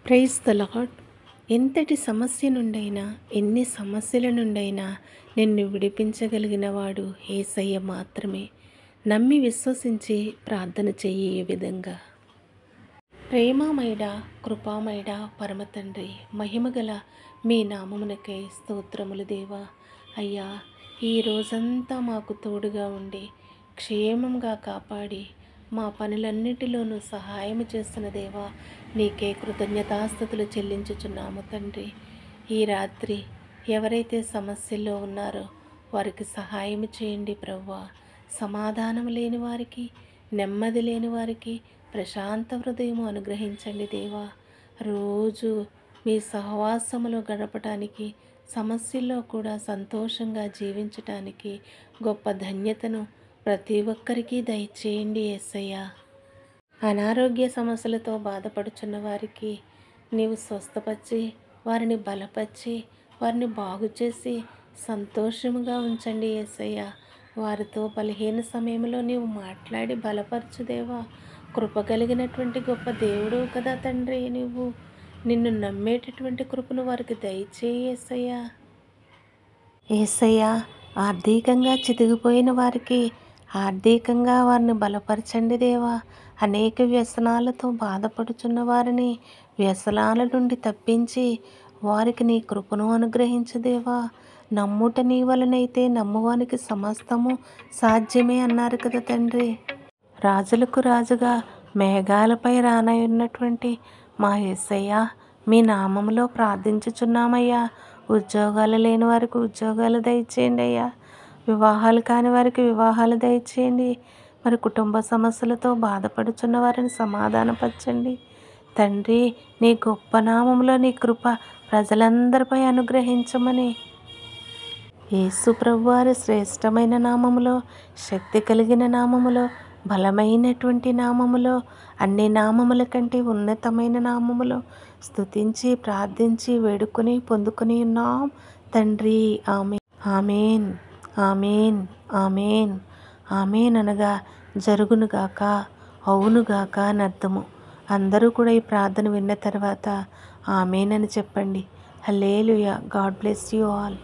Praise the lord. ఎంతటి సమస్య నుండైనా, ఎన్ని సమస్యల నుండైనా నిన్ను విడిపించగలిగిన వాడు యేసయ్య మాత్రమే. నమ్మి విశ్వసించి ప్రార్థన చెయ్యి. ఈ విధంగా ప్రేమమయుడ, కృపామయుడ, పరమ తండ్రి, మహిమగల మీ నామమునకై స్తోత్రములు దేవా. అయ్యా, ఈ రోజంతా మాకు తోడుగా ఉండి క్షేమంగా కాపాడి మా పనులన్నిటిలోనూ సహాయం చేస్తున్న దేవా, నీకే కృతజ్ఞతాస్తుతులు చెల్లించుచున్నాము తండ్రి. ఈ రాత్రి ఎవరైతే సమస్యల్లో ఉన్నారో వారికి సహాయం చేయండి ప్రభువా. సమాధానం లేని వారికి, నెమ్మది లేని వారికి ప్రశాంత హృదయము అనుగ్రహించండి దేవా. రోజు మీ సహవాసములో గడపటానికి, సమస్యల్లో కూడా సంతోషంగా జీవించటానికి గొప్ప ధన్యతను ప్రతి ఒక్కరికి దయచేయండి యేసయ్యా. అనారోగ్య సమస్యలతో బాధపడుచున్న వారికి నీవు స్వస్థపరిచి, వారిని బలపరిచి, వారిని బాగు చేసి సంతోషముగా ఉంచండి యేసయ్యా. వారితో బలహీన సమయంలో నీవు మాట్లాడి బలపరచు దేవా. కృప కలిగినటువంటి గొప్ప దేవుడు కదా తండ్రి. నీవు నిన్ను నమ్మేటటువంటి కృపను వారికి దయచేయి యేసయ్యా. యేసయ్యా, ఆర్థికంగా చితికిపోయిన వారికి ఆర్థికంగా వారిని బలపరచండి దేవా. అనేక వ్యసనాలతో బాధపడుచున్న వారిని వ్యసనాల నుండి తప్పించి వారికి నీ కృపను అనుగ్రహించు దేవా. నమ్ముట నీ వలనైతే నమ్మువానికి సమస్తము సాధ్యమే అన్నారు కదా తండ్రి. రాజులకు రాజుగా మేఘాలపై రానయున్నటువంటి మా యేసయ్యా, మీ నామములో ప్రార్థించుచున్నామయ్యా. ఉద్యోగాలు లేని వారికి ఉద్యోగాలు దయచేయండి అయ్యా. వివాహాలు కాని వారికి వివాహాలు దయచేయండి. మరి కుటుంబ సమస్యలతో బాధపడుచున్న వారిని సమాధానపరచండి తండ్రి. నీ గొప్ప నామములో నీ కృప ప్రజలందరిపై అనుగ్రహించమని యేసు ప్రభువారి శ్రేష్టమైన నామములో, శక్తి కలిగిన నామములో, బలమైనటువంటి నామములో, అన్ని నామముల కంటే ఉన్నతమైన నామములో స్తుతించి ప్రార్థించి వేడుకొని పొందుకొని ఉన్నాం తండ్రి. Amen, amen, amen, amen, amen అనగా జరుగునుగాక, అవునుగాక అని అర్థము. అందరూ కూడా ఈ ప్రార్థన విన్న తర్వాత ఆమెన్ అని చెప్పండి. Hallelujah. God bless you all.